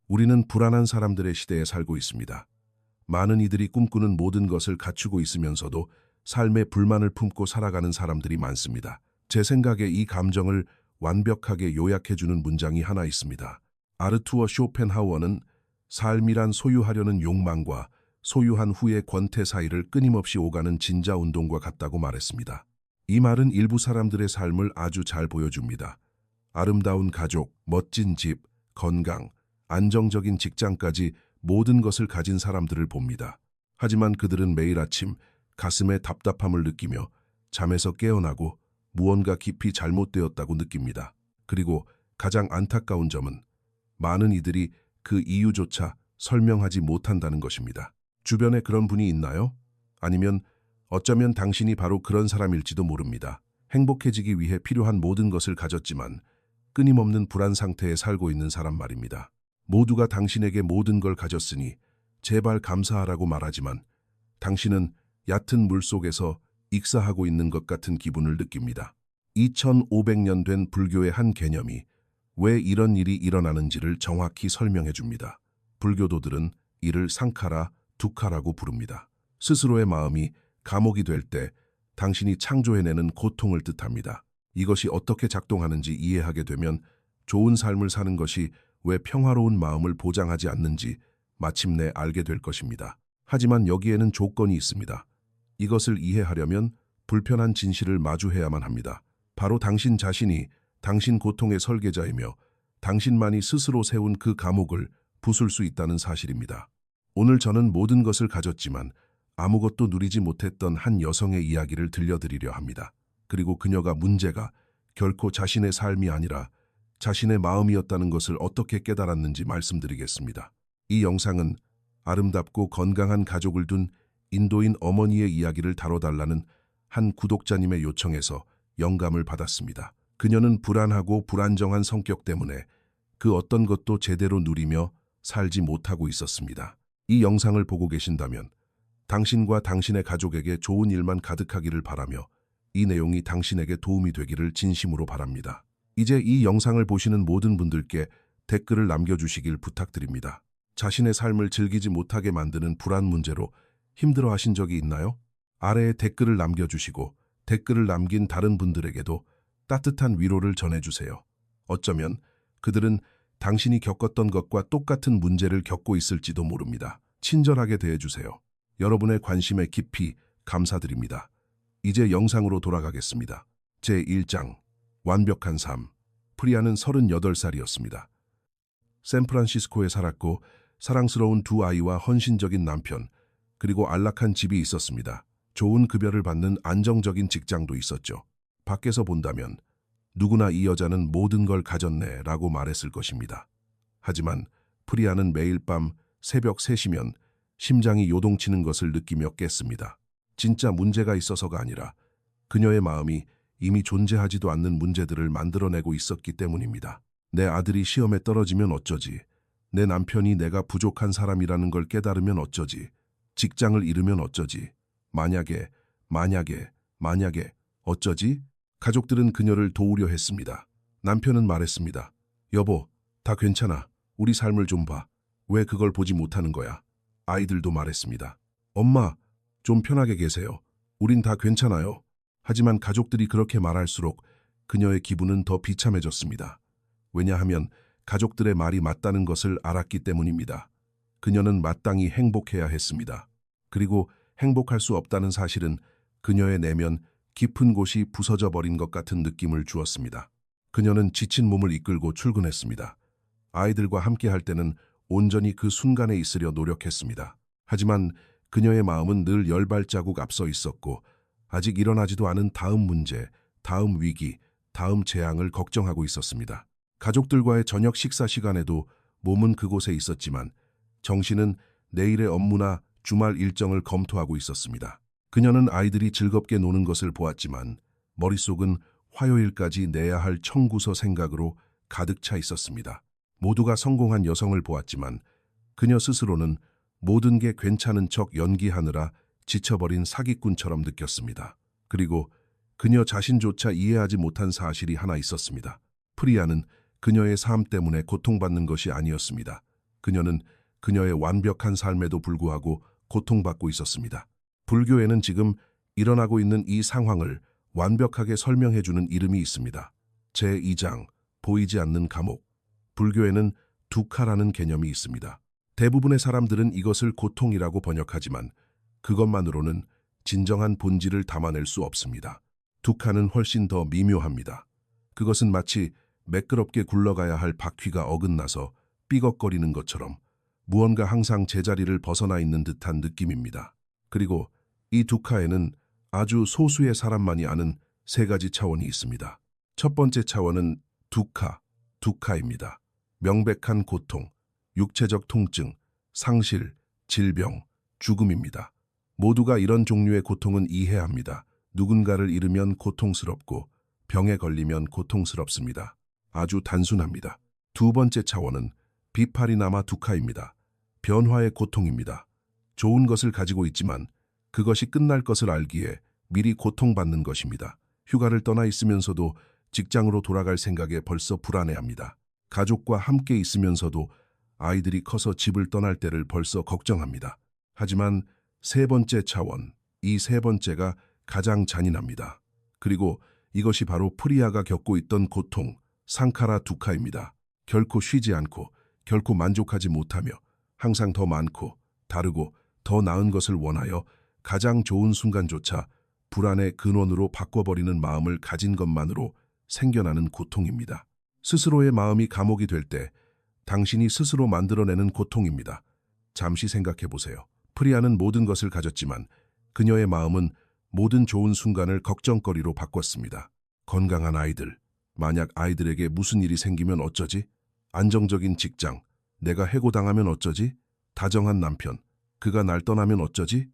우리는 불안한 사람들의 시대에 살고 있습니다. 많은 이들이 꿈꾸는 모든 것을 갖추고 있으면서도 삶에 불만을 품고 살아가는 사람들이 많습니다. 제 생각에 이 감정을 완벽하게 요약해주는 문장이 하나 있습니다. 아르투어 쇼펜하우어는 삶이란 소유하려는 욕망과 소유한 후의 권태 사이를 끊임없이 오가는 진자운동과 같다고 말했습니다. 이 말은 일부 사람들의 삶을 아주 잘 보여줍니다. 아름다운 가족, 멋진 집, 건강, 안정적인 직장까지 모든 것을 가진 사람들을 봅니다. 하지만 그들은 매일 아침 가슴에 답답함을 느끼며 잠에서 깨어나고 무언가 깊이 잘못되었다고 느낍니다. 그리고 가장 안타까운 점은 많은 이들이 그 이유조차 설명하지 못한다는 것입니다. 주변에 그런 분이 있나요? 아니면 어쩌면 당신이 바로 그런 사람일지도 모릅니다. 행복해지기 위해 필요한 모든 것을 가졌지만 끊임없는 불안 상태에 살고 있는 사람 말입니다. 모두가 당신에게 모든 걸 가졌으니 제발 감사하라고 말하지만 당신은 얕은 물속에서 익사하고 있는 것 같은 기분을 느낍니다. 2500년 된 불교의 한 개념이 왜 이런 일이 일어나는지를 정확히 설명해 줍니다. 불교도들은 이를 상카라, 두카라고 부릅니다. 스스로의 마음이 감옥이 될 때 당신이 창조해내는 고통을 뜻합니다. 이것이 어떻게 작동하는지 이해하게 되면 좋은 삶을 사는 것이 왜 평화로운 마음을 보장하지 않는지 마침내 알게 될 것입니다. 하지만 여기에는 조건이 있습니다. 이것을 이해하려면 불편한 진실을 마주해야만 합니다. 바로 당신 자신이 당신 고통의 설계자이며 당신만이 스스로 세운 그 감옥을 부술 수 있다는 사실입니다. 오늘 저는 모든 것을 가졌지만 아무것도 누리지 못했던 한 여성의 이야기를 들려드리려 합니다. 그리고 그녀가 문제가 결코 자신의 삶이 아니라 자신의 마음이었다는 것을 어떻게 깨달았는지 말씀드리겠습니다. 이 영상은 아름답고 건강한 가족을 둔 인도인 어머니의 이야기를 다뤄달라는 한 구독자님의 요청에서 영감을 받았습니다. 그녀는 불안하고 불안정한 성격 때문에 그 어떤 것도 제대로 누리며 살지 못하고 있었습니다. 이 영상을 보고 계신다면 당신과 당신의 가족에게 좋은 일만 가득하기를 바라며 이 내용이 당신에게 도움이 되기를 진심으로 바랍니다. 이제 이 영상을 보시는 모든 분들께 댓글을 남겨주시길 부탁드립니다. 자신의 삶을 즐기지 못하게 만드는 불안 문제로 힘들어하신 적이 있나요? 아래에 댓글을 남겨주시고 댓글을 남긴 다른 분들에게도 따뜻한 위로를 전해주세요. 어쩌면 그들은 당신이 겪었던 것과 똑같은 문제를 겪고 있을지도 모릅니다. 친절하게 대해주세요. 여러분의 관심에 깊이 감사드립니다. 이제 영상으로 돌아가겠습니다. 제1장 완벽한 삶. 프리아는 38살이었습니다. 샌프란시스코에 살았고 사랑스러운 두 아이와 헌신적인 남편, 그리고 안락한 집이 있었습니다. 좋은 급여를 받는 안정적인 직장도 있었죠. 밖에서 본다면 누구나 이 여자는 모든 걸 가졌네 라고 말했을 것입니다. 하지만 프리아는 매일 밤 새벽 3시면 심장이 요동치는 것을 느끼며 깼습니다. 진짜 문제가 있어서가 아니라 그녀의 마음이 이미 존재하지도 않는 문제들을 만들어내고 있었기 때문입니다. 내 아들이 시험에 떨어지면 어쩌지? 내 남편이 내가 부족한 사람이라는 걸 깨달으면 어쩌지? 직장을 잃으면 어쩌지? 만약에 어쩌지? 가족들은 그녀를 도우려 했습니다. 남편은 말했습니다. 여보, 다 괜찮아. 우리 삶을 좀 봐. 왜 그걸 보지 못하는 거야? 아이들도 말했습니다. 엄마, 좀 편하게 계세요. 우린 다 괜찮아요. 하지만 가족들이 그렇게 말할수록 그녀의 기분은 더 비참해졌습니다. 왜냐하면 가족들의 말이 맞다는 것을 알았기 때문입니다. 그녀는 마땅히 행복해야 했습니다. 그리고 행복할 수 없다는 사실은 그녀의 내면 깊은 곳이 부서져 버린 것 같은 느낌을 주었습니다. 그녀는 지친 몸을 이끌고 출근했습니다. 아이들과 함께 할 때는 온전히 그 순간에 있으려 노력했습니다. 하지만 그녀의 마음은 늘 10발자국 앞서 있었고 아직 일어나지도 않은 다음 문제, 다음 위기, 다음 재앙을 걱정하고 있었습니다. 가족들과의 저녁 식사 시간에도 몸은 그곳에 있었지만 정신은 내일의 업무나 주말 일정을 검토하고 있었습니다. 그녀는 아이들이 즐겁게 노는 것을 보았지만 머릿속은 화요일까지 내야 할 청구서 생각으로 가득 차 있었습니다. 모두가 성공한 여성을 보았지만 그녀 스스로는 모든 게 괜찮은 척 연기하느라 지쳐버린 사기꾼처럼 느꼈습니다. 그리고 그녀 자신조차 이해하지 못한 사실이 하나 있었습니다. 프리아는 그녀의 삶 때문에 고통받는 것이 아니었습니다. 그녀는 그녀의 완벽한 삶에도 불구하고 고통받고 있었습니다. 불교에는 지금 일어나고 있는 이 상황을 완벽하게 설명해주는 이름이 있습니다. 제2장, 보이지 않는 감옥. 불교에는 두카라는 개념이 있습니다. 대부분의 사람들은 이것을 고통이라고 번역하지만 그것만으로는 진정한 본질을 담아낼 수 없습니다. 두카는 훨씬 더 미묘합니다. 그것은 마치 매끄럽게 굴러가야 할 바퀴가 어긋나서 삐걱거리는 것처럼 무언가 항상 제자리를 벗어나 있는 듯한 느낌입니다. 그리고 이 두카에는 아주 소수의 사람만이 아는 세 가지 차원이 있습니다. 첫 번째 차원은 두카입니다. 명백한 고통, 육체적 통증, 상실, 질병, 죽음입니다. 모두가 이런 종류의 고통은 이해합니다. 누군가를 잃으면 고통스럽고 병에 걸리면 고통스럽습니다. 아주 단순합니다. 두 번째 차원은 비파리나마 두카입니다. 변화의 고통입니다. 좋은 것을 가지고 있지만 그것이 끝날 것을 알기에 미리 고통받는 것입니다. 휴가를 떠나 있으면서도 직장으로 돌아갈 생각에 벌써 불안해합니다. 가족과 함께 있으면서도 아이들이 커서 집을 떠날 때를 벌써 걱정합니다. 하지만 세 번째 차원, 이 세 번째가 가장 잔인합니다. 그리고 이것이 바로 프리아가 겪고 있던 고통, 상카라 두카입니다. 결코 쉬지 않고 결코 만족하지 못하며 항상 더 많고 다르고 더 나은 것을 원하여 가장 좋은 순간조차 불안의 근원으로 바꿔버리는 마음을 가진 것만으로 생겨나는 고통입니다. 스스로의 마음이 감옥이 될 때 당신이 스스로 만들어내는 고통입니다. 잠시 생각해 보세요. 프리아는 모든 것을 가졌지만 그녀의 마음은 모든 좋은 순간을 걱정거리로 바꿨습니다. 건강한 아이들, 만약 아이들에게 무슨 일이 생기면 어쩌지? 안정적인 직장, 내가 해고당하면 어쩌지? 다정한 남편, 그가 날 떠나면 어쩌지?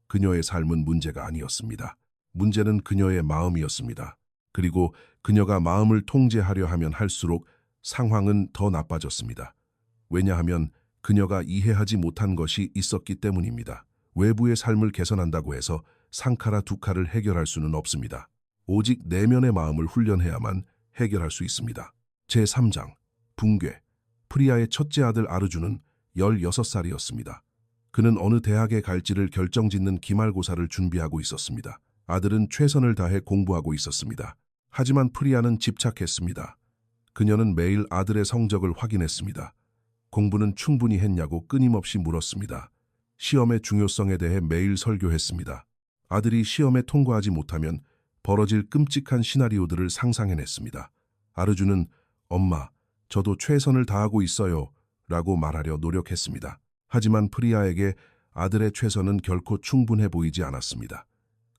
그녀의 삶은 문제가 아니었습니다. 문제는 그녀의 마음이었습니다. 그리고 그녀가 마음을 통제하려 하면 할수록 상황은 더 나빠졌습니다. 왜냐하면 그녀가 이해하지 못한 것이 있었기 때문입니다. 외부의 삶을 개선한다고 해서 상카라 두카를 해결할 수는 없습니다. 오직 내면의 마음을 훈련해야만 해결할 수 있습니다. 제3장, 붕괴. 프리아의 첫째 아들 아르주는 16살이었습니다. 그는 어느 대학에 갈지를 결정짓는 기말고사를 준비하고 있었습니다. 아들은 최선을 다해 공부하고 있었습니다. 하지만 프리아는 집착했습니다. 그녀는 매일 아들의 성적을 확인했습니다. 공부는 충분히 했냐고 끊임없이 물었습니다. 시험의 중요성에 대해 매일 설교했습니다. 아들이 시험에 통과하지 못하면 벌어질 끔찍한 시나리오들을 상상해냈습니다. 아르주는 엄마, 저도 최선을 다하고 있어요 라고 말하려 노력했습니다. 하지만 프리아에게 아들의 최선은 결코 충분해 보이지 않았습니다.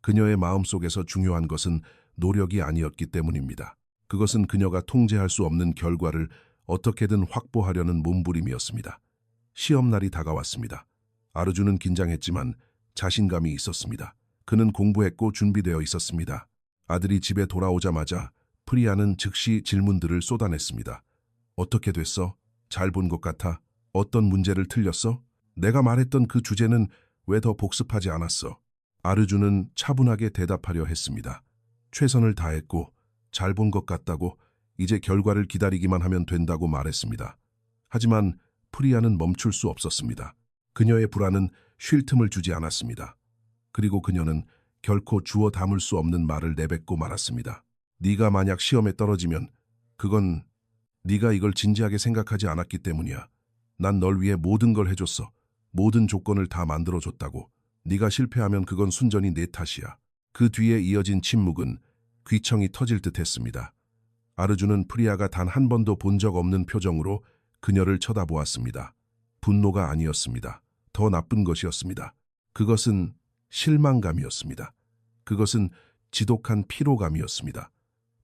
그녀의 마음속에서 중요한 것은 노력이 아니었기 때문입니다. 그것은 그녀가 통제할 수 없는 결과를 어떻게든 확보하려는 몸부림이었습니다. 시험날이 다가왔습니다. 아르주는 긴장했지만 자신감이 있었습니다. 그는 공부했고 준비되어 있었습니다. 아들이 집에 돌아오자마자 프리아는 즉시 질문들을 쏟아냈습니다. 어떻게 됐어? 잘 본 것 같아? 어떤 문제를 틀렸어? 내가 말했던 그 주제는 왜 더 복습하지 않았어? 아르주는 차분하게 대답하려 했습니다. 최선을 다했고 잘 본 것 같다고 이제 결과를 기다리기만 하면 된다고 말했습니다. 하지만 프리아는 멈출 수 없었습니다. 그녀의 불안은 쉴 틈을 주지 않았습니다. 그리고 그녀는 결코 주워 담을 수 없는 말을 내뱉고 말았습니다. 네가 만약 시험에 떨어지면 그건 네가 이걸 진지하게 생각하지 않았기 때문이야. 난 널 위해 모든 걸 해줬어. 모든 조건을 다 만들어줬다고. 네가 실패하면 그건 순전히 내 탓이야. 그 뒤에 이어진 침묵은 귀청이 터질 듯 했습니다. 아르주는 프리아가 단 한 번도 본 적 없는 표정으로 그녀를 쳐다보았습니다. 분노가 아니었습니다. 더 나쁜 것이었습니다. 그것은 실망감이었습니다. 그것은 지독한 피로감이었습니다.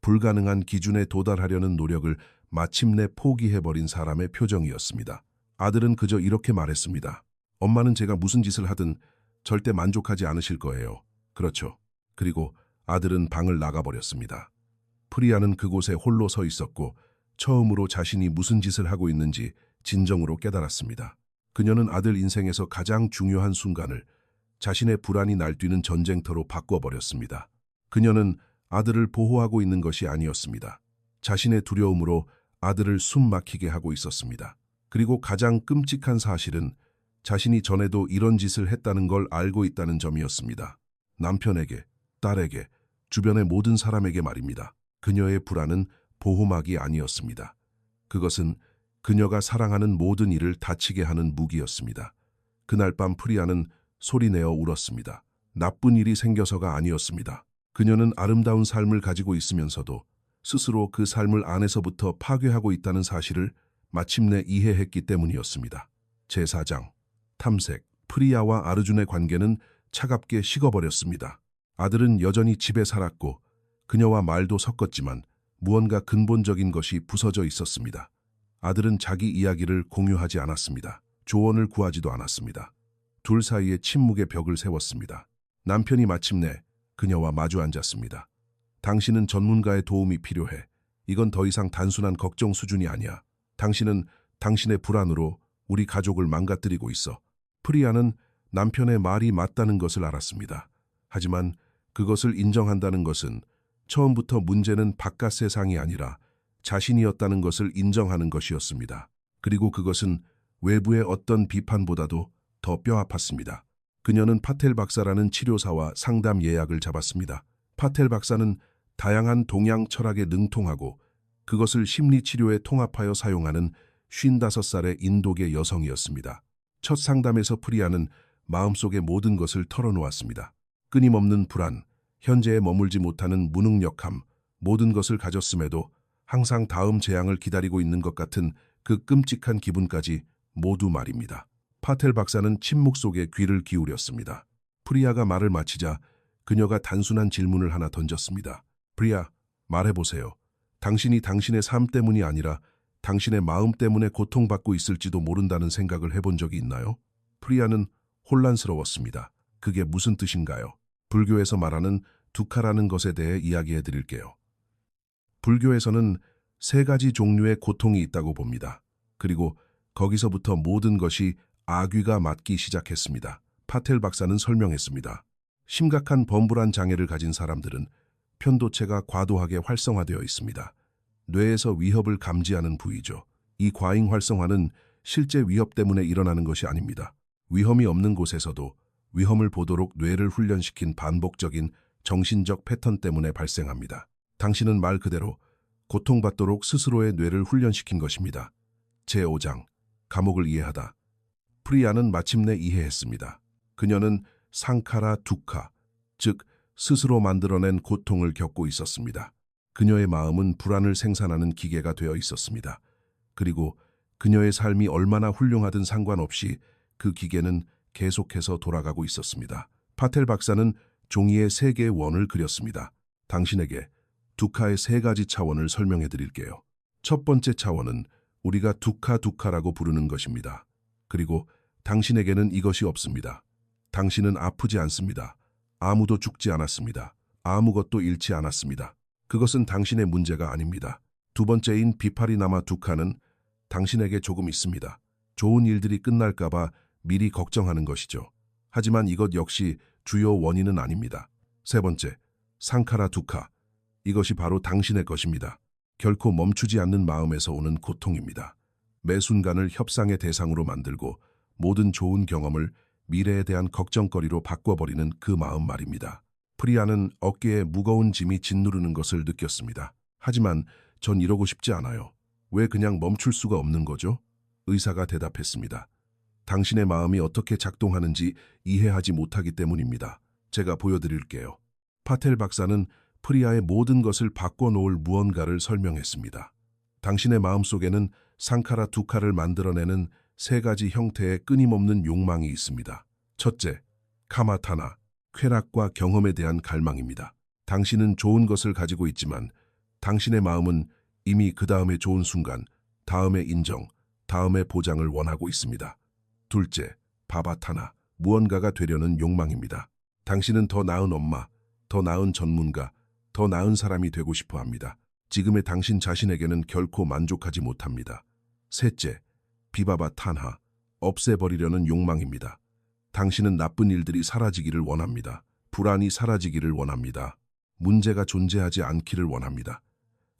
불가능한 기준에 도달하려는 노력을 마침내 포기해버린 사람의 표정이었습니다. 아들은 그저 이렇게 말했습니다. 엄마는 제가 무슨 짓을 하든 절대 만족하지 않으실 거예요. 그렇죠. 그리고 아들은 방을 나가버렸습니다. 프리아는 그곳에 홀로 서 있었고 처음으로 자신이 무슨 짓을 하고 있는지 진정으로 깨달았습니다. 그녀는 아들 인생에서 가장 중요한 순간을 자신의 불안이 날뛰는 전쟁터로 바꿔버렸습니다. 그녀는 아들을 보호하고 있는 것이 아니었습니다. 자신의 두려움으로 아들을 숨 막히게 하고 있었습니다. 그리고 가장 끔찍한 사실은 자신이 전에도 이런 짓을 했다는 걸 알고 있다는 점이었습니다. 남편에게, 딸에게, 주변의 모든 사람에게 말입니다. 그녀의 불안은 보호막이 아니었습니다. 그것은 그녀가 사랑하는 모든 이를 다치게 하는 무기였습니다. 그날 밤 프리아는 소리내어 울었습니다. 나쁜 일이 생겨서가 아니었습니다. 그녀는 아름다운 삶을 가지고 있으면서도 스스로 그 삶을 안에서부터 파괴하고 있다는 사실을 마침내 이해했기 때문이었습니다. 제4장 탐색. 프리아와 아르준의 관계는 차갑게 식어버렸습니다. 아들은 여전히 집에 살았고 그녀와 말도 섞었지만 무언가 근본적인 것이 부서져 있었습니다. 아들은 자기 이야기를 공유하지 않았습니다. 조언을 구하지도 않았습니다. 둘 사이에 침묵의 벽을 세웠습니다. 남편이 마침내 그녀와 마주 앉았습니다. 당신은 전문가의 도움이 필요해. 이건 더 이상 단순한 걱정 수준이 아니야. 당신은 당신의 불안으로 우리 가족을 망가뜨리고 있어. 프리아는 남편의 말이 맞다는 것을 알았습니다. 하지만 그것을 인정한다는 것은 처음부터 문제는 바깥 세상이 아니라 자신이었다는 것을 인정하는 것이었습니다. 그리고 그것은 외부의 어떤 비판보다도 더 뼈아팠습니다. 그녀는 파텔 박사라는 치료사와 상담 예약을 잡았습니다. 파텔 박사는 다양한 동양 철학에 능통하고 그것을 심리치료에 통합하여 사용하는 55살의 인도계 여성이었습니다. 첫 상담에서 프리아는 마음속의 모든 것을 털어놓았습니다. 끊임없는 불안, 현재에 머물지 못하는 무능력함, 모든 것을 가졌음에도 항상 다음 재앙을 기다리고 있는 것 같은 그 끔찍한 기분까지 모두 말입니다. 파텔 박사는 침묵 속에 귀를 기울였습니다. 프리아가 말을 마치자 그녀가 단순한 질문을 하나 던졌습니다. 프리아, 말해보세요. 당신이 당신의 삶 때문이 아니라 당신의 마음 때문에 고통받고 있을지도 모른다는 생각을 해본 적이 있나요? 프리아는 혼란스러웠습니다. 그게 무슨 뜻인가요? 불교에서 말하는 두카라는 것에 대해 이야기해 드릴게요. 불교에서는 3가지 종류의 고통이 있다고 봅니다. 그리고 거기서부터 모든 것이 악귀가 맞기 시작했습니다. 파텔 박사는 설명했습니다. 심각한 범불안 장애를 가진 사람들은 편도체가 과도하게 활성화되어 있습니다. 뇌에서 위협을 감지하는 부위죠. 이 과잉 활성화는 실제 위협 때문에 일어나는 것이 아닙니다. 위험이 없는 곳에서도 위험을 보도록 뇌를 훈련시킨 반복적인 정신적 패턴 때문에 발생합니다. 당신은 말 그대로 고통받도록 스스로의 뇌를 훈련시킨 것입니다. 제5장 감옥을 이해하다. 프리아는 마침내 이해했습니다. 그녀는 상카라 두카, 즉 스스로 만들어낸 고통을 겪고 있었습니다. 그녀의 마음은 불안을 생산하는 기계가 되어 있었습니다. 그리고 그녀의 삶이 얼마나 훌륭하든 상관없이 그 기계는 계속해서 돌아가고 있었습니다. 파텔 박사는 종이에 3개의 원을 그렸습니다. 당신에게 두카의 3가지 차원을 설명해 드릴게요. 첫 번째 차원은 우리가 두카라고 부르는 것입니다. 그리고 당신에게는 이것이 없습니다. 당신은 아프지 않습니다. 아무도 죽지 않았습니다. 아무것도 잃지 않았습니다. 그것은 당신의 문제가 아닙니다. 두 번째인 비파리나마 두카는 당신에게 조금 있습니다. 좋은 일들이 끝날까봐 미리 걱정하는 것이죠. 하지만 이것 역시 주요 원인은 아닙니다. 세 번째, 상카라 두카. 이것이 바로 당신의 것입니다. 결코 멈추지 않는 마음에서 오는 고통입니다. 매 순간을 협상의 대상으로 만들고 모든 좋은 경험을 미래에 대한 걱정거리로 바꿔버리는 그 마음 말입니다. 프리아는 어깨에 무거운 짐이 짓누르는 것을 느꼈습니다. 하지만 전 이러고 싶지 않아요. 왜 그냥 멈출 수가 없는 거죠? 의사가 대답했습니다. 당신의 마음이 어떻게 작동하는지 이해하지 못하기 때문입니다. 제가 보여드릴게요. 파텔 박사는 프리아의 모든 것을 바꿔놓을 무언가를 설명했습니다. 당신의 마음속에는 상카라 두카를 만들어내는 3가지 형태의 끊임없는 욕망이 있습니다. 첫째, 카마타나, 쾌락과 경험에 대한 갈망입니다. 당신은 좋은 것을 가지고 있지만 당신의 마음은 이미 그 다음에 좋은 순간, 다음의 인정, 다음의 보장을 원하고 있습니다. 둘째, 바바타나, 무언가가 되려는 욕망입니다. 당신은 더 나은 엄마, 더 나은 전문가, 더 나은 사람이 되고 싶어 합니다. 지금의 당신 자신에게는 결코 만족하지 못합니다. 셋째, 비바바 탄하, 없애버리려는 욕망입니다. 당신은 나쁜 일들이 사라지기를 원합니다. 불안이 사라지기를 원합니다. 문제가 존재하지 않기를 원합니다.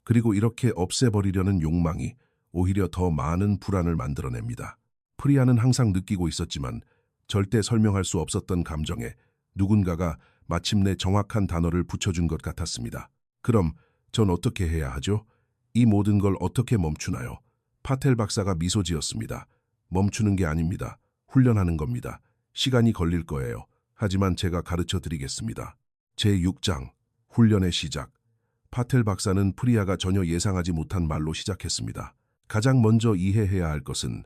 그리고 이렇게 없애버리려는 욕망이 오히려 더 많은 불안을 만들어냅니다. 프리아는 항상 느끼고 있었지만 절대 설명할 수 없었던 감정에 누군가가 마침내 정확한 단어를 붙여준 것 같았습니다. 그럼 전 어떻게 해야 하죠? 이 모든 걸 어떻게 멈추나요? 파텔 박사가 미소 지었습니다. 멈추는 게 아닙니다. 훈련하는 겁니다. 시간이 걸릴 거예요. 하지만 제가 가르쳐 드리겠습니다. 제6장 훈련의 시작. 파텔 박사는 프리아가 전혀 예상하지 못한 말로 시작했습니다. 가장 먼저 이해해야 할 것은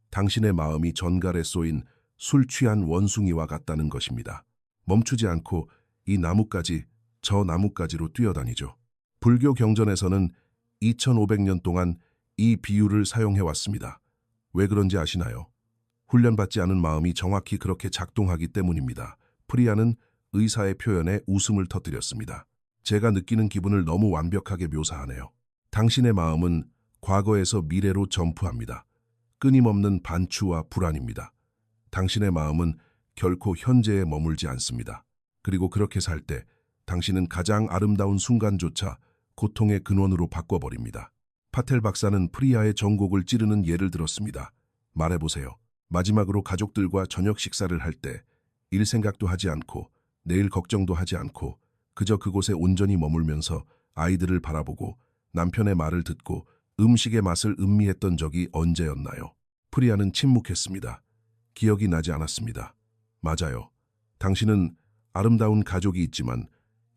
당신의 마음이 전갈에 쏘인 술 취한 원숭이와 같다는 것입니다. 멈추지 않고 이 나무까지 저 나무까지로 뛰어다니죠. 불교 경전에서는 2500년 동안 이 비유를 사용해왔습니다. 왜 그런지 아시나요? 훈련받지 않은 마음이 정확히 그렇게 작동하기 때문입니다. 프리아는 의사의 표현에 웃음을 터뜨렸습니다. 제가 느끼는 기분을 너무 완벽하게 묘사하네요. 당신의 마음은 과거에서 미래로 점프합니다. 끊임없는 반추와 불안입니다. 당신의 마음은 결코 현재에 머물지 않습니다. 그리고 그렇게 살 때 당신은 가장 아름다운 순간조차 고통의 근원으로 바꿔버립니다. 파텔 박사는 프리아의 정곡을 찌르는 예를 들었습니다. 말해보세요. 마지막으로 가족들과 저녁 식사를 할 때 일 생각도 하지 않고 내일 걱정도 하지 않고 그저 그곳에 온전히 머물면서 아이들을 바라보고 남편의 말을 듣고 음식의 맛을 음미했던 적이 언제였나요? 프리아는 침묵했습니다. 기억이 나지 않았습니다. 맞아요. 당신은 아름다운 가족이 있지만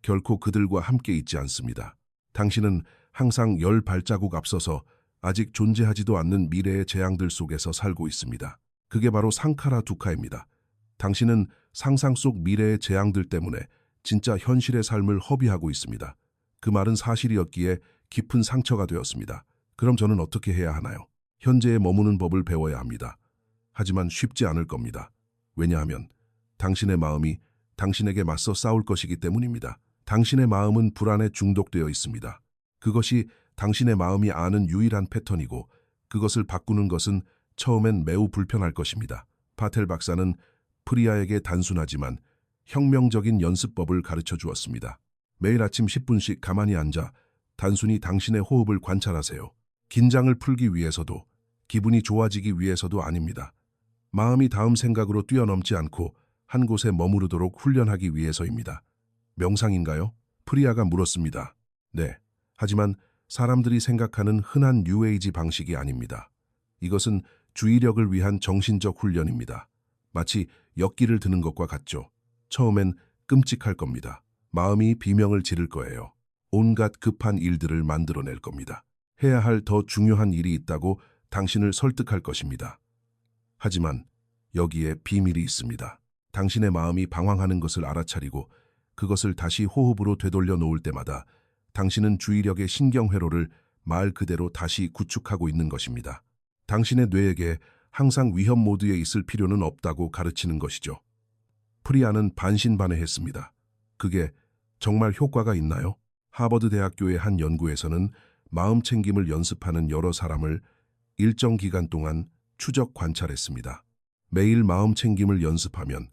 결코 그들과 함께 있지 않습니다. 당신은 항상 10발자국 앞서서 아직 존재하지도 않는 미래의 재앙들 속에서 살고 있습니다. 그게 바로 상카라 두카입니다. 당신은 상상 속 미래의 재앙들 때문에 진짜 현실의 삶을 허비하고 있습니다. 그 말은 사실이었기에 깊은 상처가 되었습니다. 그럼 저는 어떻게 해야 하나요? 현재에 머무는 법을 배워야 합니다. 하지만 쉽지 않을 겁니다. 왜냐하면 당신의 마음이 당신에게 맞서 싸울 것이기 때문입니다. 당신의 마음은 불안에 중독되어 있습니다. 그것이 당신의 마음이 아는 유일한 패턴이고 그것을 바꾸는 것은 처음엔 매우 불편할 것입니다. 파텔 박사는 프리아에게 단순하지만 혁명적인 연습법을 가르쳐 주었습니다. 매일 아침 10분씩 가만히 앉아 단순히 당신의 호흡을 관찰하세요. 긴장을 풀기 위해서도 기분이 좋아지기 위해서도 아닙니다. 마음이 다음 생각으로 뛰어넘지 않고 한 곳에 머무르도록 훈련하기 위해서입니다. 명상인가요? 프리아가 물었습니다. 네. 하지만 사람들이 생각하는 흔한 뉴에이지 방식이 아닙니다. 이것은 주의력을 위한 정신적 훈련입니다. 마치 역기를 드는 것과 같죠. 처음엔 끔찍할 겁니다. 마음이 비명을 지를 거예요. 온갖 급한 일들을 만들어낼 겁니다. 해야 할 더 중요한 일이 있다고 당신을 설득할 것입니다. 하지만 여기에 비밀이 있습니다. 당신의 마음이 방황하는 것을 알아차리고 그것을 다시 호흡으로 되돌려 놓을 때마다 당신은 주의력의 신경회로를 말 그대로 다시 구축하고 있는 것입니다. 당신의 뇌에게 항상 위험 모드에 있을 필요는 없다고 가르치는 것이죠. 프리아는 반신반의했습니다. 그게 정말 효과가 있나요? 하버드 대학교의 한 연구에서는 마음 챙김을 연습하는 여러 사람을 일정 기간 동안 추적 관찰했습니다. 매일 마음 챙김을 연습하면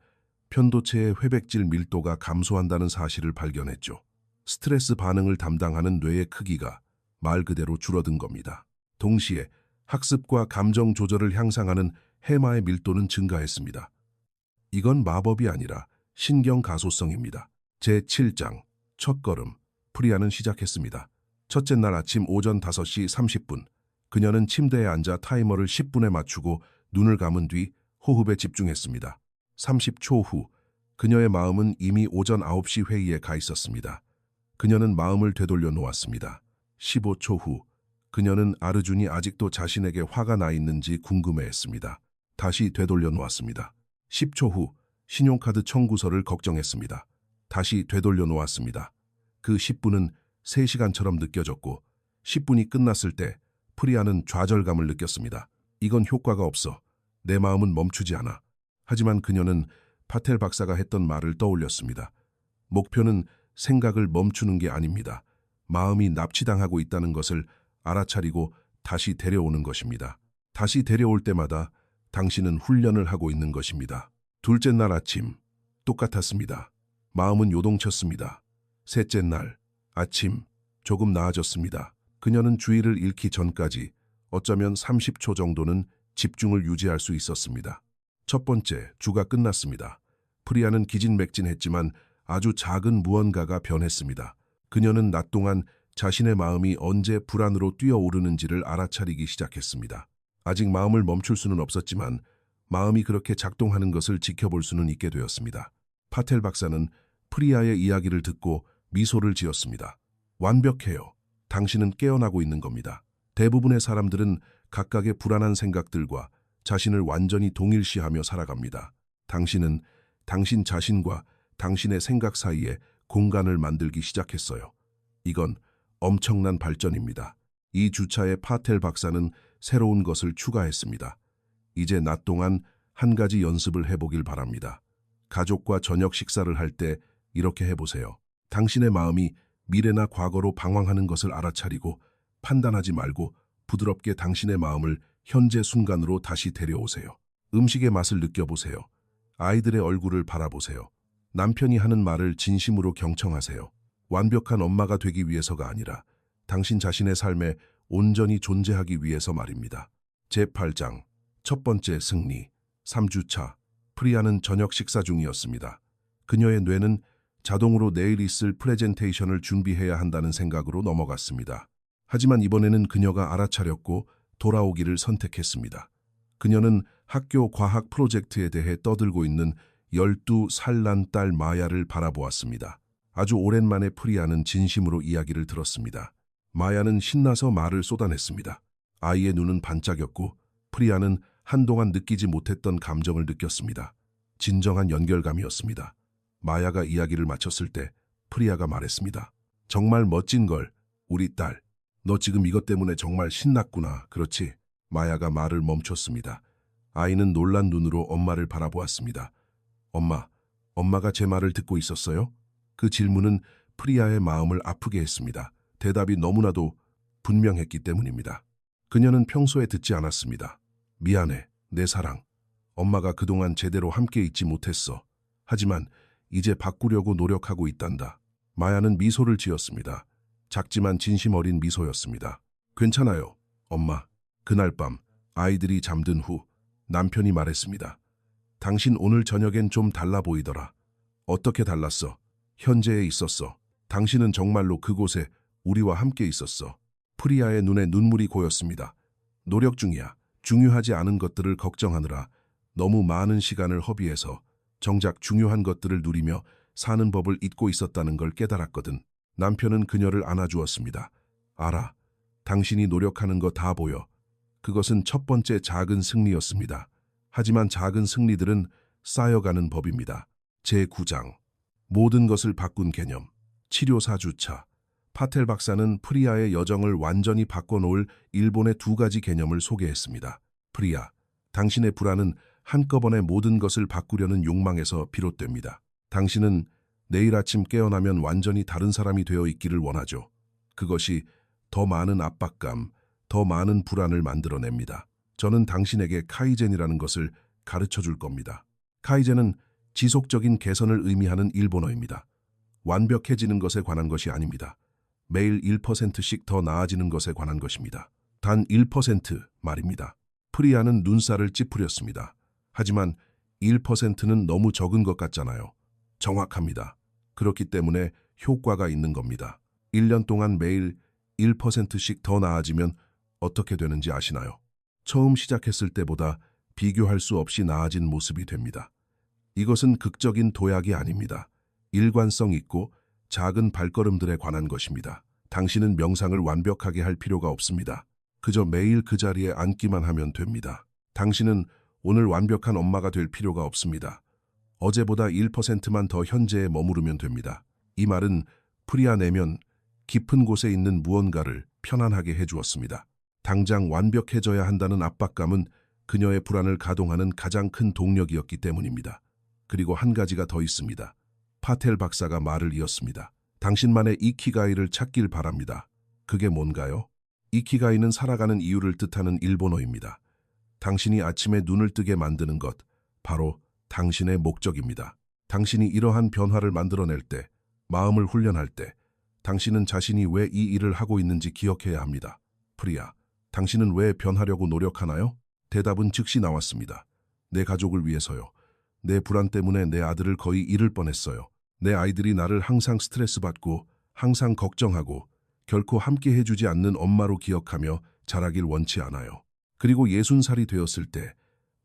편도체의 회백질 밀도가 감소한다는 사실을 발견했죠. 스트레스 반응을 담당하는 뇌의 크기가 말 그대로 줄어든 겁니다. 동시에 학습과 감정 조절을 향상하는 해마의 밀도는 증가했습니다. 이건 마법이 아니라 신경 가소성입니다. 제7장 첫걸음. 프리아는 시작했습니다. 첫째 날 아침 오전 5시 30분. 그녀는 침대에 앉아 타이머를 10분에 맞추고 눈을 감은 뒤 호흡에 집중했습니다. 30초 후 그녀의 마음은 이미 오전 9시 회의에 가 있었습니다. 그녀는 마음을 되돌려 놓았습니다. 15초 후 그녀는 아르준이 아직도 자신에게 화가 나 있는지 궁금해했습니다. 다시 되돌려 놓았습니다. 10초 후 신용카드 청구서를 걱정했습니다. 다시 되돌려 놓았습니다. 그 10분은 3시간처럼 느껴졌고 10분이 끝났을 때 프리아는 좌절감을 느꼈습니다. 이건 효과가 없어. 내 마음은 멈추지 않아. 하지만 그녀는 파텔 박사가 했던 말을 떠올렸습니다. 목표는 생각을 멈추는 게 아닙니다. 마음이 납치당하고 있다는 것을 알아차리고 다시 데려오는 것입니다. 다시 데려올 때마다 당신은 훈련을 하고 있는 것입니다. 둘째 날 아침, 똑같았습니다. 마음은 요동쳤습니다. 셋째 날 아침, 조금 나아졌습니다. 그녀는 주의를 잃기 전까지 어쩌면 30초 정도는 집중을 유지할 수 있었습니다. 첫 번째, 주가 끝났습니다. 프리아는 기진맥진했지만 아주 작은 무언가가 변했습니다. 그녀는 낮 동안 자신의 마음이 언제 불안으로 뛰어오르는지를 알아차리기 시작했습니다. 아직 마음을 멈출 수는 없었지만 마음이 그렇게 작동하는 것을 지켜볼 수는 있게 되었습니다. 파텔 박사는 프리아의 이야기를 듣고 미소를 지었습니다. 완벽해요. 당신은 깨어나고 있는 겁니다. 대부분의 사람들은 각각의 불안한 생각들과 자신을 완전히 동일시하며 살아갑니다. 당신은 당신 자신과 당신의 생각 사이에 공간을 만들기 시작했어요. 이건 엄청난 발전입니다. 이 주차에 파텔 박사는 새로운 것을 추가했습니다. 이제 낮 동안 한 가지 연습을 해보길 바랍니다. 가족과 저녁 식사를 할 때 이렇게 해보세요. 당신의 마음이 미래나 과거로 방황하는 것을 알아차리고 판단하지 말고 부드럽게 당신의 마음을 현재 순간으로 다시 데려오세요. 음식의 맛을 느껴보세요. 아이들의 얼굴을 바라보세요. 남편이 하는 말을 진심으로 경청하세요. 완벽한 엄마가 되기 위해서가 아니라 당신 자신의 삶에 온전히 존재하기 위해서 말입니다. 제8장 첫 번째 승리 3주차 프리아는 저녁 식사 중이었습니다. 그녀의 뇌는 자동으로 내일 있을 프레젠테이션을 준비해야 한다는 생각으로 넘어갔습니다. 하지만 이번에는 그녀가 알아차렸고 돌아오기를 선택했습니다. 그녀는 학교 과학 프로젝트에 대해 떠들고 있는 12살 난 딸 마야를 바라보았습니다. 아주 오랜만에 프리아는 진심으로 이야기를 들었습니다. 마야는 신나서 말을 쏟아냈습니다. 아이의 눈은 반짝였고 프리아는 한동안 느끼지 못했던 감정을 느꼈습니다. 진정한 연결감이었습니다. 마야가 이야기를 마쳤을 때 프리아가 말했습니다. 정말 멋진 걸, 우리 딸. 너 지금 이것 때문에 정말 신났구나, 그렇지? 마야가 말을 멈췄습니다. 아이는 놀란 눈으로 엄마를 바라보았습니다. 엄마가 제 말을 듣고 있었어요? 그 질문은 프리아의 마음을 아프게 했습니다. 대답이 너무나도 분명했기 때문입니다. 그녀는 평소에 듣지 않았습니다. 미안해, 내 사랑. 엄마가 그동안 제대로 함께 있지 못했어. 하지만 이제 바꾸려고 노력하고 있단다. 마야는 미소를 지었습니다. 작지만 진심 어린 미소였습니다. 괜찮아요, 엄마. 그날 밤 아이들이 잠든 후 남편이 말했습니다. 당신 오늘 저녁엔 좀 달라 보이더라. 어떻게 달랐어? 현재에 있었어. 당신은 정말로 그곳에 우리와 함께 있었어. 프리아의 눈에 눈물이 고였습니다. 노력 중이야. 중요하지 않은 것들을 걱정하느라 너무 많은 시간을 허비해서 정작 중요한 것들을 누리며 사는 법을 잊고 있었다는 걸 깨달았거든. 남편은 그녀를 안아주었습니다. 알아. 당신이 노력하는 거 다 보여. 그것은 첫 번째 작은 승리였습니다. 하지만 작은 승리들은 쌓여가는 법입니다. 제9장 모든 것을 바꾼 개념 치료 4주차 파텔 박사는 프리아의 여정을 완전히 바꿔놓을 일본의 두 가지 개념을 소개했습니다. 프리아, 당신의 불안은 한꺼번에 모든 것을 바꾸려는 욕망에서 비롯됩니다. 당신은 내일 아침 깨어나면 완전히 다른 사람이 되어 있기를 원하죠. 그것이 더 많은 압박감, 더 많은 불안을 만들어냅니다. 저는 당신에게 카이젠이라는 것을 가르쳐 줄 겁니다. 카이젠은 지속적인 개선을 의미하는 일본어입니다. 완벽해지는 것에 관한 것이 아닙니다. 매일 1%씩 더 나아지는 것에 관한 것입니다. 단 1% 말입니다. 프리아는 눈살을 찌푸렸습니다. 하지만 1%는 너무 적은 것 같잖아요. 정확합니다. 그렇기 때문에 효과가 있는 겁니다. 1년 동안 매일 1%씩 더 나아지면 어떻게 되는지 아시나요? 처음 시작했을 때보다 비교할 수 없이 나아진 모습이 됩니다. 이것은 극적인 도약이 아닙니다. 일관성 있고 작은 발걸음들에 관한 것입니다. 당신은 명상을 완벽하게 할 필요가 없습니다. 그저 매일 그 자리에 앉기만 하면 됩니다. 당신은 오늘 완벽한 엄마가 될 필요가 없습니다. 어제보다 1%만 더 현재에 머무르면 됩니다. 이 말은 프리아 내면 깊은 곳에 있는 무언가를 편안하게 해주었습니다. 당장 완벽해져야 한다는 압박감은 그녀의 불안을 가동하는 가장 큰 동력이었기 때문입니다. 그리고 한 가지가 더 있습니다. 파텔 박사가 말을 이었습니다. 당신만의 이키가이를 찾길 바랍니다. 그게 뭔가요? 이키가이는 살아가는 이유를 뜻하는 일본어입니다. 당신이 아침에 눈을 뜨게 만드는 것, 바로 당신의 목적입니다. 당신이 이러한 변화를 만들어낼 때, 마음을 훈련할 때, 당신은 자신이 왜 이 일을 하고 있는지 기억해야 합니다. 프리아, 당신은 왜 변하려고 노력하나요? 대답은 즉시 나왔습니다. 내 가족을 위해서요. 내 불안 때문에 내 아들을 거의 잃을 뻔했어요. 내 아이들이 나를 항상 스트레스 받고 항상 걱정하고 결코 함께 해주지 않는 엄마로 기억하며 자라길 원치 않아요. 그리고 60살이 되었을 때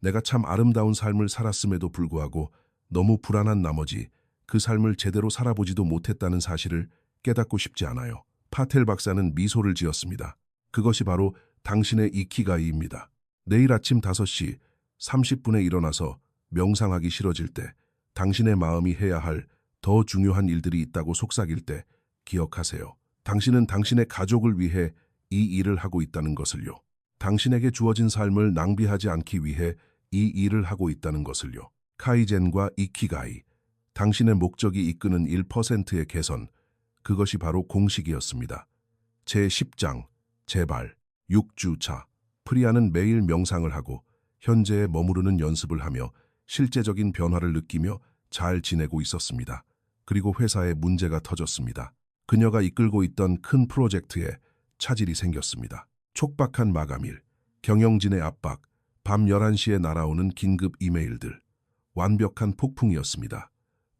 내가 참 아름다운 삶을 살았음에도 불구하고 너무 불안한 나머지 그 삶을 제대로 살아보지도 못했다는 사실을 깨닫고 싶지 않아요. 파텔 박사는 미소를 지었습니다. 그것이 바로 당신의 이키가이입니다. 내일 아침 5시 30분에 일어나서 명상하기 싫어질 때, 당신의 마음이 해야 할 더 중요한 일들이 있다고 속삭일 때 기억하세요. 당신은 당신의 가족을 위해 이 일을 하고 있다는 것을요. 당신에게 주어진 삶을 낭비하지 않기 위해 이 일을 하고 있다는 것을요. 카이젠과 이키가이, 당신의 목적이 이끄는 1%의 개선, 그것이 바로 공식이었습니다. 제10장, 제발, 6주차. 프리아는 매일 명상을 하고 현재에 머무르는 연습을 하며 실제적인 변화를 느끼며 잘 지내고 있었습니다. 그리고 회사에 문제가 터졌습니다. 그녀가 이끌고 있던 큰 프로젝트에 차질이 생겼습니다. 촉박한 마감일, 경영진의 압박, 밤 11시에 날아오는 긴급 이메일들, 완벽한 폭풍이었습니다.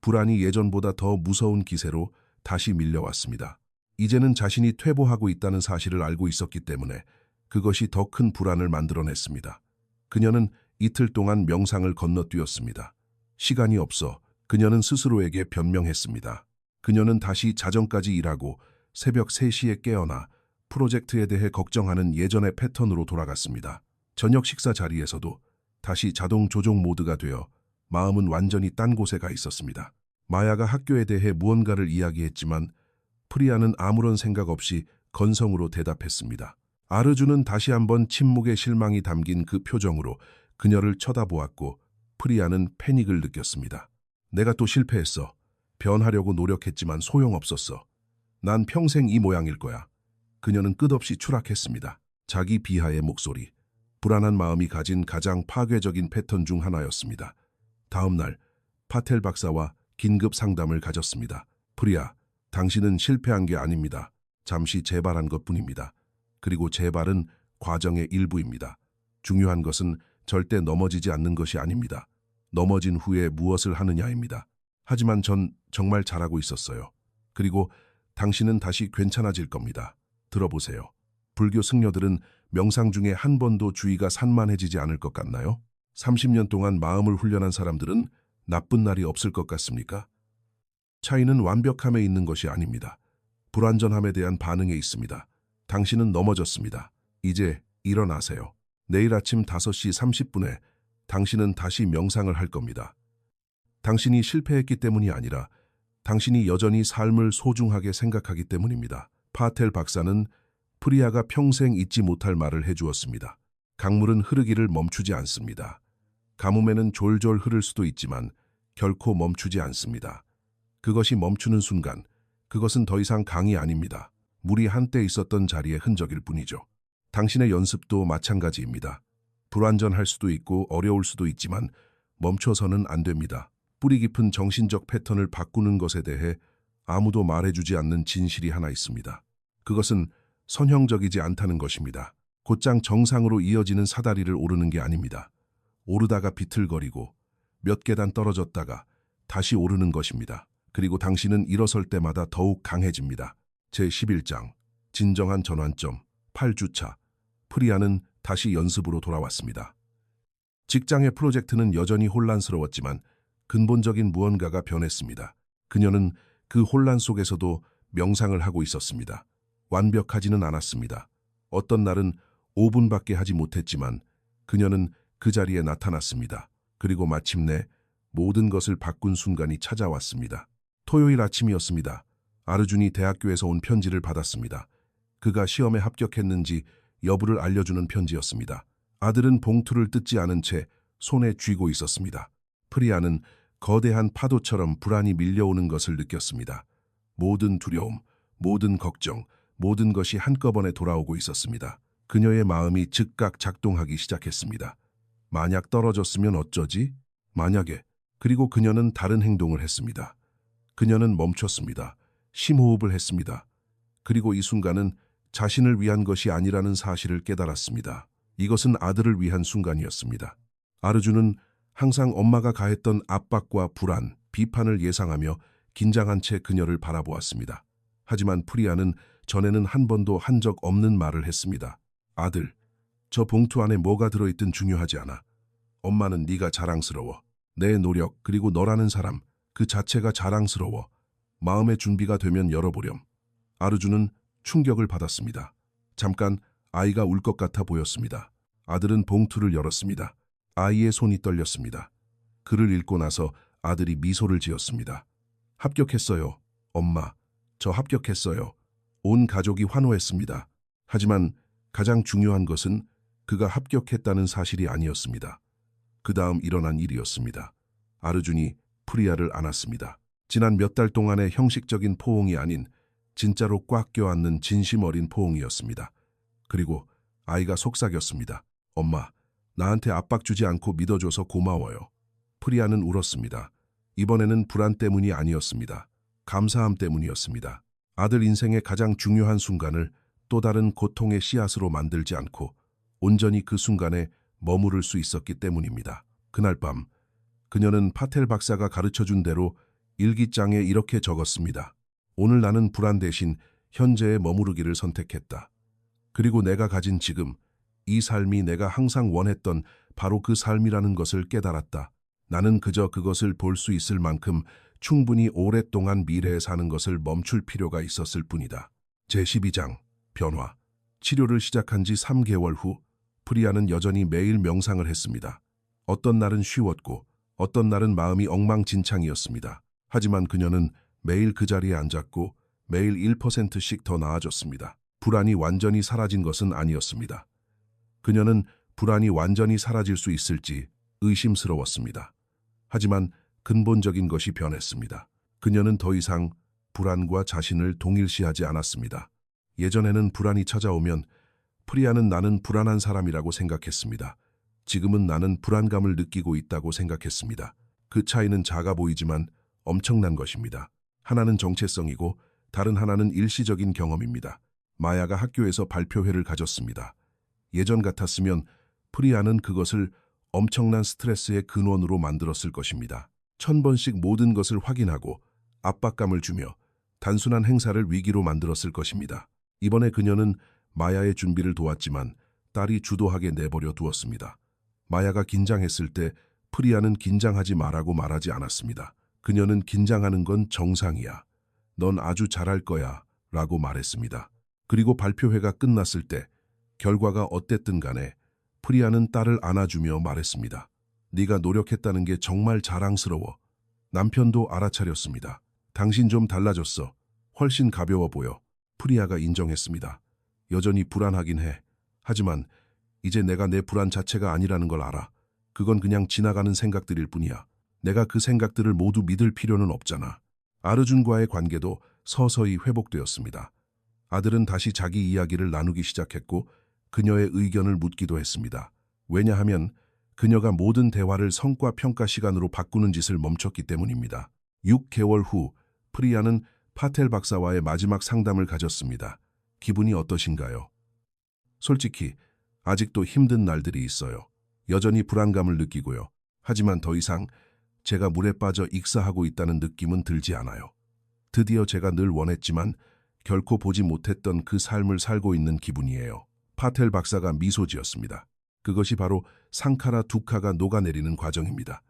불안이 예전보다 더 무서운 기세로 다시 밀려왔습니다. 이제는 자신이 퇴보하고 있다는 사실을 알고 있었기 때문에 그것이 더 큰 불안을 만들어냈습니다. 그녀는 이틀 동안 명상을 건너뛰었습니다. 시간이 없어 그녀는 스스로에게 변명했습니다. 그녀는 다시 자정까지 일하고 새벽 3시에 깨어나 프로젝트에 대해 걱정하는 예전의 패턴으로 돌아갔습니다. 저녁 식사 자리에서도 다시 자동 조종 모드가 되어 마음은 완전히 딴 곳에 가 있었습니다. 마야가 학교에 대해 무언가를 이야기했지만 프리아는 아무런 생각 없이 건성으로 대답했습니다. 아르주는 다시 한번 침묵의 실망이 담긴 그 표정으로 그녀를 쳐다보았고 프리아는 패닉을 느꼈습니다. 내가 또 실패했어. 변하려고 노력했지만 소용없었어. 난 평생 이 모양일 거야. 그녀는 끝없이 추락했습니다. 자기 비하의 목소리, 불안한 마음이 가진 가장 파괴적인 패턴 중 하나였습니다. 다음 날 파텔 박사와 긴급 상담을 가졌습니다. 프리아, 당신은 실패한 게 아닙니다. 잠시 재발한 것뿐입니다. 그리고 재발은 과정의 일부입니다. 중요한 것은 절대 넘어지지 않는 것이 아닙니다. 넘어진 후에 무엇을 하느냐입니다. 하지만 전 정말 잘하고 있었어요. 그리고 당신은 다시 괜찮아질 겁니다. 들어보세요. 불교 승려들은 명상 중에 한 번도 주의가 산만해지지 않을 것 같나요? 30년 동안 마음을 훈련한 사람들은 나쁜 날이 없을 것 같습니까? 차이는 완벽함에 있는 것이 아닙니다. 불완전함에 대한 반응에 있습니다. 당신은 넘어졌습니다. 이제 일어나세요. 내일 아침 5시 30분에 당신은 다시 명상을 할 겁니다. 당신이 실패했기 때문이 아니라 당신이 여전히 삶을 소중하게 생각하기 때문입니다. 파텔 박사는 프리아가 평생 잊지 못할 말을 해주었습니다. 강물은 흐르기를 멈추지 않습니다. 가뭄에는 졸졸 흐를 수도 있지만 결코 멈추지 않습니다. 그것이 멈추는 순간, 그것은 더 이상 강이 아닙니다. 물이 한때 있었던 자리의 흔적일 뿐이죠. 당신의 연습도 마찬가지입니다. 불완전할 수도 있고 어려울 수도 있지만 멈춰서는 안 됩니다. 뿌리 깊은 정신적 패턴을 바꾸는 것에 대해 아무도 말해주지 않는 진실이 하나 있습니다. 그것은 선형적이지 않다는 것입니다. 곧장 정상으로 이어지는 사다리를 오르는 게 아닙니다. 오르다가 비틀거리고 몇 계단 떨어졌다가 다시 오르는 것입니다. 그리고 당신은 일어설 때마다 더욱 강해집니다. 제11장, 진정한 전환점, 8주차. 프리아는 다시 연습으로 돌아왔습니다. 직장의 프로젝트는 여전히 혼란스러웠지만 근본적인 무언가가 변했습니다. 그녀는 그 혼란 속에서도 명상을 하고 있었습니다. 완벽하지는 않았습니다. 어떤 날은 5분밖에 하지 못했지만 그녀는 그 자리에 나타났습니다. 그리고 마침내 모든 것을 바꾼 순간이 찾아왔습니다. 토요일 아침이었습니다. 아르준이 대학교에서 온 편지를 받았습니다. 그가 시험에 합격했는지 여부를 알려주는 편지였습니다. 아들은 봉투를 뜯지 않은 채 손에 쥐고 있었습니다. 프리아는 거대한 파도처럼 불안이 밀려오는 것을 느꼈습니다. 모든 두려움, 모든 걱정, 모든 것이 한꺼번에 돌아오고 있었습니다. 그녀의 마음이 즉각 작동하기 시작했습니다. 만약 떨어졌으면 어쩌지? 만약에. 그리고 그녀는 다른 행동을 했습니다. 그녀는 멈췄습니다. 심호흡을 했습니다. 그리고 이 순간은 자신을 위한 것이 아니라는 사실을 깨달았습니다. 이것은 아들을 위한 순간이었습니다. 아르주는 항상 엄마가 가했던 압박과 불안, 비판을 예상하며 긴장한 채 그녀를 바라보았습니다. 하지만 프리아는 전에는 한 번도 한 적 없는 말을 했습니다. 아들, 저 봉투 안에 뭐가 들어있든 중요하지 않아. 엄마는 네가 자랑스러워. 내 노력 그리고 너라는 사람, 그 자체가 자랑스러워. 마음의 준비가 되면 열어보렴. 아르주는 충격을 받았습니다. 잠깐 아이가 울 것 같아 보였습니다. 아들은 봉투를 열었습니다. 아이의 손이 떨렸습니다. 글을 읽고 나서 아들이 미소를 지었습니다. 합격했어요. 엄마, 저 합격했어요. 온 가족이 환호했습니다. 하지만 가장 중요한 것은 그가 합격했다는 사실이 아니었습니다. 그 다음 일어난 일이었습니다. 아르준이 프리아를 안았습니다. 지난 몇 달 동안의 형식적인 포옹이 아닌 진짜로 꽉 껴안는 진심 어린 포옹이었습니다. 그리고 아이가 속삭였습니다. 엄마, 나한테 압박 주지 않고 믿어줘서 고마워요. 프리아는 울었습니다. 이번에는 불안 때문이 아니었습니다. 감사함 때문이었습니다. 아들 인생의 가장 중요한 순간을 또 다른 고통의 씨앗으로 만들지 않고 온전히 그 순간에 머무를 수 있었기 때문입니다. 그날 밤 그녀는 파텔 박사가 가르쳐준 대로 일기장에 이렇게 적었습니다. 오늘 나는 불안 대신 현재에 머무르기를 선택했다. 그리고 내가 가진 지금, 이 삶이 내가 항상 원했던 바로 그 삶이라는 것을 깨달았다. 나는 그저 그것을 볼 수 있을 만큼 충분히 오랫동안 미래에 사는 것을 멈출 필요가 있었을 뿐이다. 제12장, 변화. 치료를 시작한 지 3개월 후 프리아는 여전히 매일 명상을 했습니다. 어떤 날은 쉬웠고 어떤 날은 마음이 엉망진창이었습니다. 하지만 그녀는 매일 그 자리에 앉았고 매일 1%씩 더 나아졌습니다. 불안이 완전히 사라진 것은 아니었습니다. 그녀는 불안이 완전히 사라질 수 있을지 의심스러웠습니다. 하지만 근본적인 것이 변했습니다. 그녀는 더 이상 불안과 자신을 동일시하지 않았습니다. 예전에는 불안이 찾아오면 프리아는 나는 불안한 사람이라고 생각했습니다. 지금은 나는 불안감을 느끼고 있다고 생각했습니다. 그 차이는 작아 보이지만 엄청난 것입니다. 하나는 정체성이고 다른 하나는 일시적인 경험입니다. 마야가 학교에서 발표회를 가졌습니다. 예전 같았으면 프리아는 그것을 엄청난 스트레스의 근원으로 만들었을 것입니다. 1000번씩 모든 것을 확인하고 압박감을 주며 단순한 행사를 위기로 만들었을 것입니다. 이번에 그녀는 마야의 준비를 도왔지만 딸이 주도하게 내버려 두었습니다. 마야가 긴장했을 때 프리아는 긴장하지 말라고 말하지 않았습니다. 그녀는 긴장하는 건 정상이야. 넌 아주 잘할 거야 라고 말했습니다. 그리고 발표회가 끝났을 때 결과가 어땠든 간에 프리아는 딸을 안아주며 말했습니다. 네가 노력했다는 게 정말 자랑스러워. 남편도 알아차렸습니다. 당신 좀 달라졌어. 훨씬 가벼워 보여. 프리아가 인정했습니다. 여전히 불안하긴 해. 하지만 이제 내가 내 불안 자체가 아니라는 걸 알아. 그건 그냥 지나가는 생각들일 뿐이야. 내가 그 생각들을 모두 믿을 필요는 없잖아. 아르준과의 관계도 서서히 회복되었습니다. 아들은 다시 자기 이야기를 나누기 시작했고 그녀의 의견을 묻기도 했습니다. 왜냐하면 그녀가 모든 대화를 성과 평가 시간으로 바꾸는 짓을 멈췄기 때문입니다. 6개월 후 프리아는 파텔 박사와의 마지막 상담을 가졌습니다. 기분이 어떠신가요? 솔직히 아직도 힘든 날들이 있어요. 여전히 불안감을 느끼고요. 하지만 더 이상 제가 물에 빠져 익사하고 있다는 느낌은 들지 않아요. 드디어 제가 늘 원했지만 결코 보지 못했던 그 삶을 살고 있는 기분이에요. 파텔 박사가 미소 지었습니다. 그것이 바로 상카라 두카가 녹아내리는 과정입니다.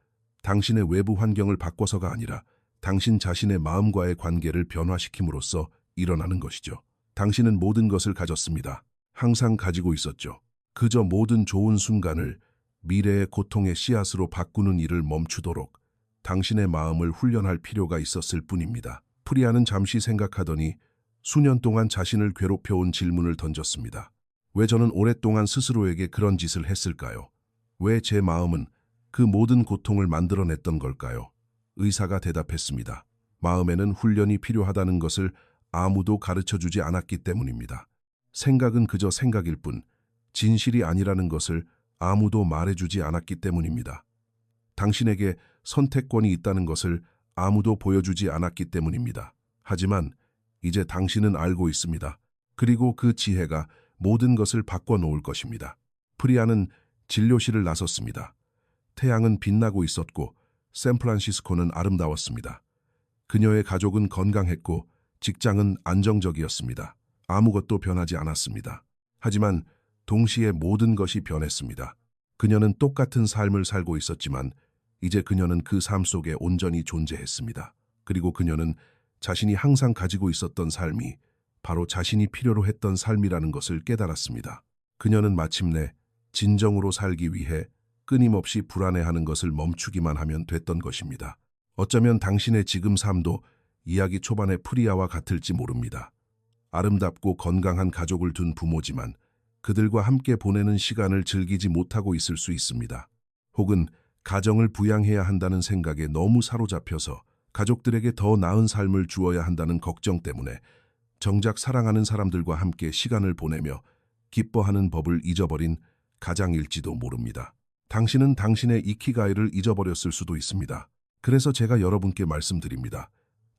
당신의 외부 환경을 바꿔서가 아니라 당신 자신의 마음과의 관계를 변화시킴으로써 일어나는 것이죠. 당신은 모든 것을 가졌습니다. 항상 가지고 있었죠. 그저 모든 좋은 순간을 미래의 고통의 씨앗으로 바꾸는 일을 멈추도록 당신의 마음을 훈련할 필요가 있었을 뿐입니다. 프리아는 잠시 생각하더니 수년 동안 자신을 괴롭혀온 질문을 던졌습니다. 왜 저는 오랫동안 스스로에게 그런 짓을 했을까요? 왜 제 마음은 그 모든 고통을 만들어냈던 걸까요? 의사가 대답했습니다. 마음에는 훈련이 필요하다는 것을 아무도 가르쳐주지 않았기 때문입니다. 생각은 그저 생각일 뿐 진실이 아니라는 것을 아무도 말해주지 않았기 때문입니다. 당신에게 선택권이 있다는 것을 아무도 보여주지 않았기 때문입니다. 하지만 이제 당신은 알고 있습니다. 그리고 그 지혜가 모든 것을 바꿔놓을 것입니다. 프리아는 진료실을 나섰습니다. 태양은 빛나고 있었고 샌프란시스코는 아름다웠습니다. 그녀의 가족은 건강했고 직장은 안정적이었습니다. 아무것도 변하지 않았습니다. 하지만 동시에 모든 것이 변했습니다. 그녀는 똑같은 삶을 살고 있었지만 이제 그녀는 그 삶 속에 온전히 존재했습니다. 그리고 그녀는 자신이 항상 가지고 있었던 삶이 바로 자신이 필요로 했던 삶이라는 것을 깨달았습니다. 그녀는 마침내 진정으로 살기 위해 끊임없이 불안해하는 것을 멈추기만 하면 됐던 것입니다. 어쩌면 당신의 지금 삶도 이야기 초반의 프리아와 같을지 모릅니다. 아름답고 건강한 가족을 둔 부모지만 그들과 함께 보내는 시간을 즐기지 못하고 있을 수 있습니다. 혹은 가정을 부양해야 한다는 생각에 너무 사로잡혀서 가족들에게 더 나은 삶을 주어야 한다는 걱정 때문에 정작 사랑하는 사람들과 함께 시간을 보내며 기뻐하는 법을 잊어버린 가장일지도 모릅니다. 당신은 당신의 이키가이를 잊어버렸을 수도 있습니다. 그래서 제가 여러분께 말씀드립니다.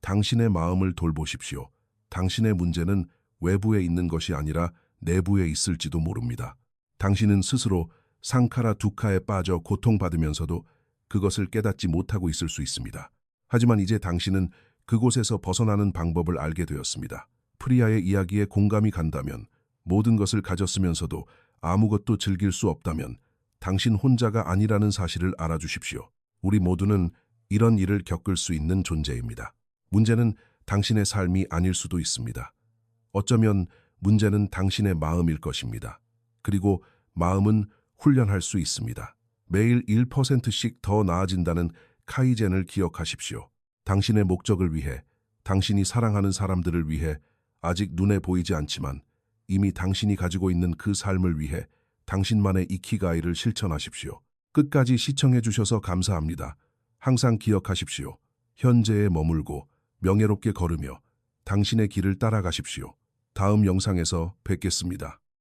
당신의 마음을 돌보십시오. 당신의 문제는 외부에 있는 것이 아니라 내부에 있을지도 모릅니다. 당신은 스스로 상카라 두카에 빠져 고통받으면서도 그것을 깨닫지 못하고 있을 수 있습니다. 하지만 이제 당신은 그곳에서 벗어나는 방법을 알게 되었습니다. 프리아의 이야기에 공감이 간다면, 모든 것을 가졌으면서도 아무것도 즐길 수 없다면 당신 혼자가 아니라는 사실을 알아주십시오. 우리 모두는 이런 일을 겪을 수 있는 존재입니다. 문제는 당신의 삶이 아닐 수도 있습니다. 어쩌면 문제는 당신의 마음일 것입니다. 그리고 마음은 훈련할 수 있습니다. 매일 1%씩 더 나아진다는 카이젠을 기억하십시오. 당신의 목적을 위해, 당신이 사랑하는 사람들을 위해, 아직 눈에 보이지 않지만 이미 당신이 가지고 있는 그 삶을 위해 당신만의 이키가이를 실천하십시오. 끝까지 시청해 주셔서 감사합니다. 항상 기억하십시오. 현재에 머물고 명예롭게 걸으며 당신의 길을 따라가십시오. 다음 영상에서 뵙겠습니다.